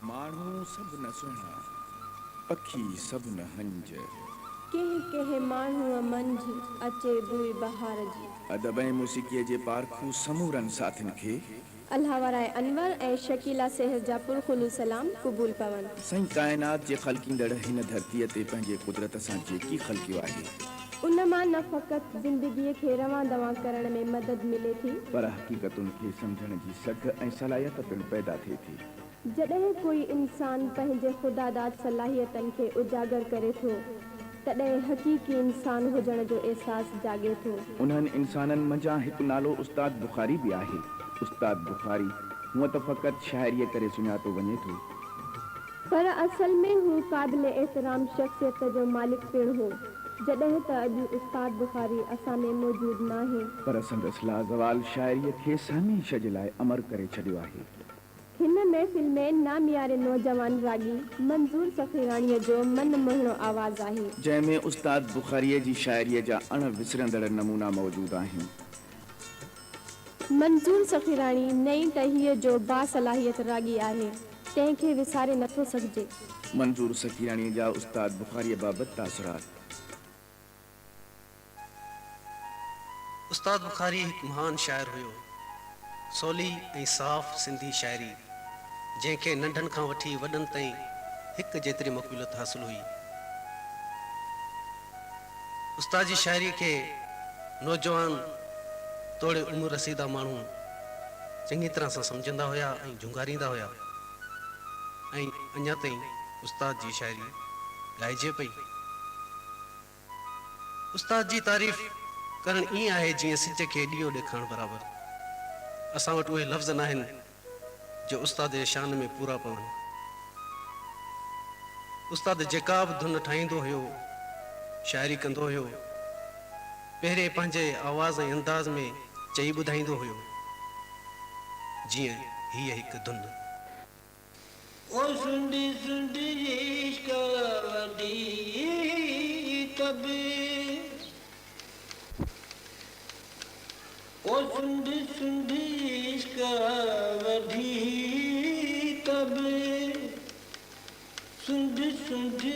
माण्हू सभु न सुहिणा, पखी सभु न हंज। के माण्हूअ मंझि अचे बुई बहार जी। अदब ऐं मूसीक़ीअ जे पारखू समूरनि साथियुनि खे अल्लाह वाराए अनवर ऐं शकीला सेहर जा पुरखुलू सलाम क़बूल पवन। साईं काइनात जे ख़ल्क़ींदड़ हिन धरतीअ ते पंहिंजे कुदरत सां जेकी ख़ल्क़ियो आहे, उन मां न फ़क़त ज़िंदगीअ खे रवां दवां करण में मदद मिले थी, पर हक़ीक़तुनि खे सम्झण जी सघ ऐं सलाहियत पिणु पैदा थिए थी। जॾहिं कोई इंसान पंहिंजे ख़ुदादाद सलाहियतनि खे उजागर करे थो, तॾहिं हक़ीक़ी इंसान हुजण जो एहसास जागे थो। उन्हनि इंसाननि मंझां हिकु नालो उस्ताद बुखारी बि आहे। उस्ताद बुखारी हूअं त फ़क़त शाइरीअ करे सुञातो वञे थो, पर असल में हू क़ाबिल एहतराम शख़्सियत जो मालिक पिणु हो। जॾहिं त अॼु उस्ताद बुखारी असां में मौजूदु नाहे, पर संदसि लाज़वाल शाइरीअ खे हमेशह जे लाइ अमर करे छॾियो आहे। हिन महफ़िल में नामियारे नौजवान रागी मंज़ूर सफ़ीराणीअ जो मन मोहणो आवाज़ आहे, जंहिंमें उस्ताद बुखारीअ जी शाइरीअ जा अण विसरंदड़ नमूना मौजूदु आहिनि। मंज़ूर सफ़ीराणी नई टहीअ जो बासलाहियत रागी आहे, तंहिंखे विसारे नथो सघिजे। मंज़ूर सफ़ीराणीअ जा उस्ताद बुखारीअ बाबति तासुरात। उस्ताद बुखारी हिकु महान शाइर हुयो, सवली ऐं साफ़ सिंधी शाइरी जंहिंखे नंढनि खां वठी वॾनि ताईं हिकु जेतिरी मक़बूलियत हासिल हुई। उस्ताद जी शाइरी खे नौजवान तोड़े उमिरि रसीदा माण्हू चङी तरह सां सम्झंदा हुया ऐं झुंगारींदा हुया, ऐं अञा ताईं उस्ताद जी शाइरी ॻाइजे पई। उस्ताद जी तारीफ़ करणु ईअं आहे जीअं सिज खे ॾींहों ॾेखारण बराबरि। असां वटि उहे लफ़्ज़ न आहिनि जो उस्ताद जे शान में पूरा पवनि। उस्ताद जेका बि धुन ठाहींदो हुयो, शाइरी कंदो हुयो, पहिरें पंहिंजे आवाज़ ऐं अंदाज़ में चई ॿुधाईंदो हुयो, जीअं हीअ हिकु धुन। ओ सुंडी सुंडी इश्क वॾी तबे, ओ सुंडी सुंडी इश्क वॾी तबे, सुंडी सुंडी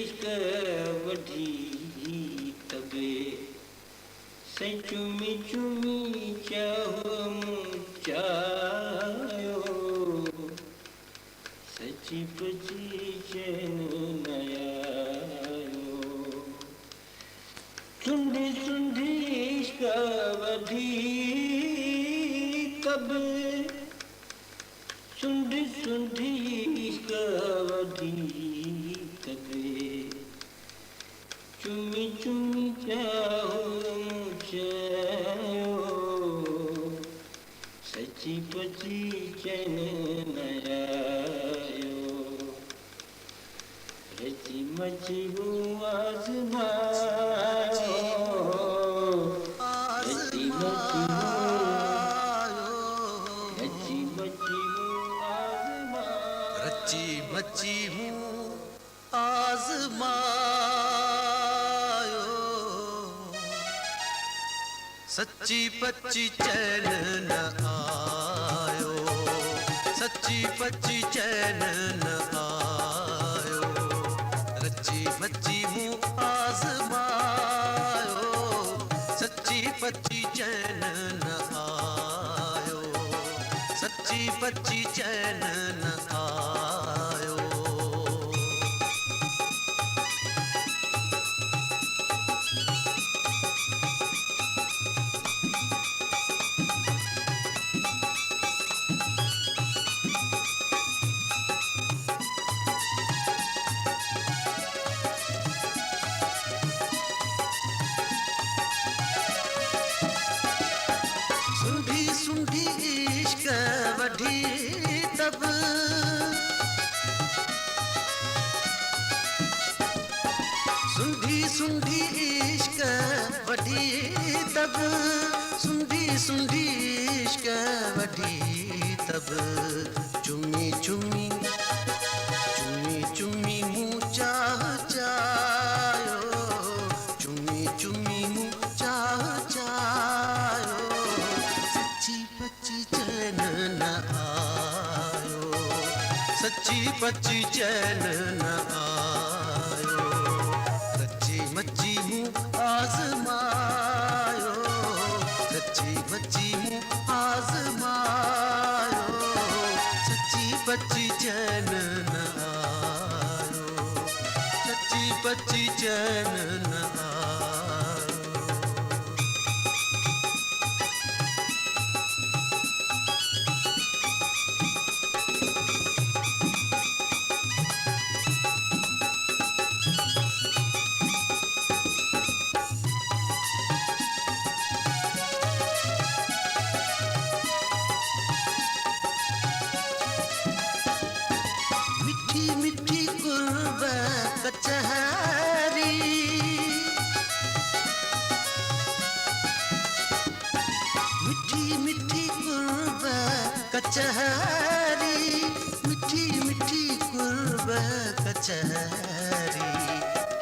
इश्क वॾी तबे, सई चुमी चुमी चाहो मूं चायो, सची पची चैन नयायो, सुंडी सुंडी इश्क वॾी तबे, सुंडी सुंडी इश्क वॾी तबे, चुमी चुमी चाहो मूं चायो, सची पची चैन नयायो, रची मची हूँ आज़मायो, रची मची हूँ आज़मायो, रची मची हूँ आज़मायो, सच्ची पच्ची चैन न आयो, सच्ची पच्ची चैन न आयो, रची मची हूँ आज़मायो, सच्ची पच्ची चैन न आयो, सच्ची पच्ची चैन न आयो। सुंडी सुंडी इश्क वॾी तब, सुंडी सुंडी इश्क वॾी तब, सुंडी सुंडी इश्क वॾी तब, चुमी चुमी चुमी चुमी मूं चाह चायो, चुमी चुमी मूं चाह चायो, सच्ची पच्ची चैन न आयो, सच्ची पची चैन न आयो रची मची हूँ आजमायो रची मची हूँ आजमायो सच्ची पची चैन न आयो सच्ची पची चैन न आयो मिठी मिठी गुर्बत कचहरी मिठी मिठी गुर्बत कचहरी मिठी मिठी गुर्बत कचहरी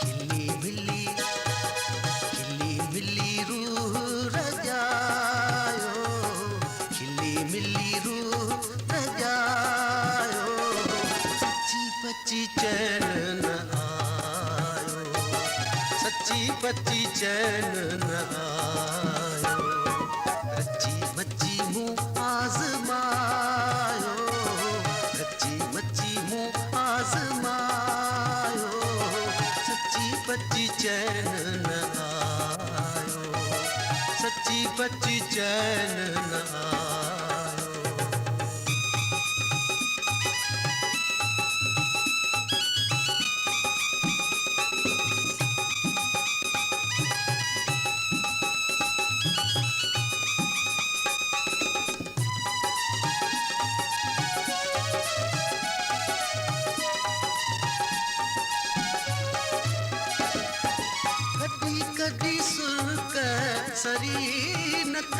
खिली मिली रूह रजायो खिली मिली रूह रजायो सच्ची पची चैन न आयो सच्ची पची चैन न आयो रची मची मुँह आजमायो रची मची मुँह आजमायो सच्ची पची चैन न आयो सच्ची पची चैन न आयो कदी कदी सुर्क सरीनत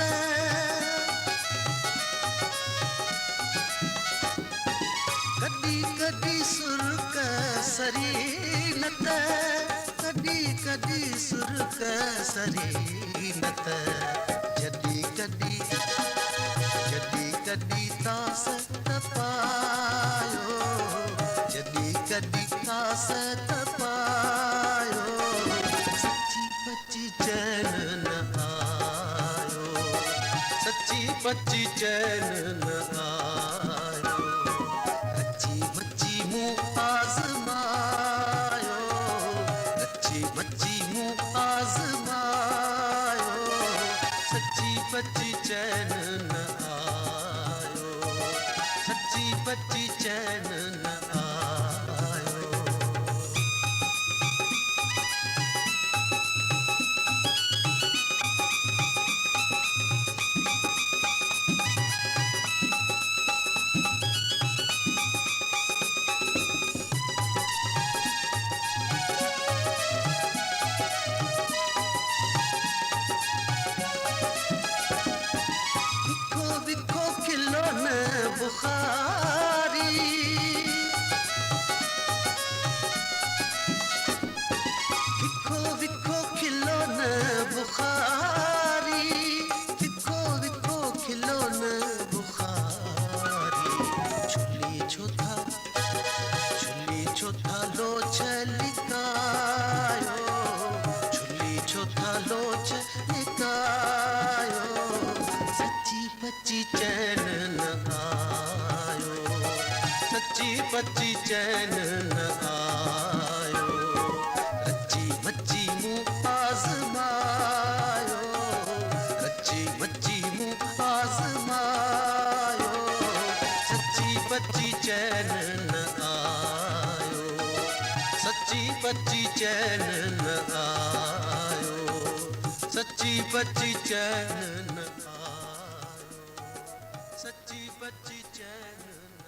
कदी कदी सुर्क सरीनत कदी कदी सुर्क सरीनत जदी कदी तास तपायो जदी कदी तास तपायो सच्ची पची चैन न आयो सच्ची पची चैन न आयो रची मची मुँह आजमायो रची मची मुँह आजमायो सच्ची पची चैन न आयो सच्ची पची चैन न आयो बिखो बिखो खिलौने बुखारी बिखो बिखो खिलौने बुखारी बिखो बिखो खिलौने बुखारी छुली छोथा लो छलिकायो छुली छोथा लो छलिकायो सच्ची पची चैन न आयो सच्ची पची चैन न आयो रची मची मुँह आजमायो रची मची मुँह आजमायो सच्ची पची चैन न आयो सच्ची पची चैन न आयो सच्ची पची चैन न आयो सच्ची पची चैन न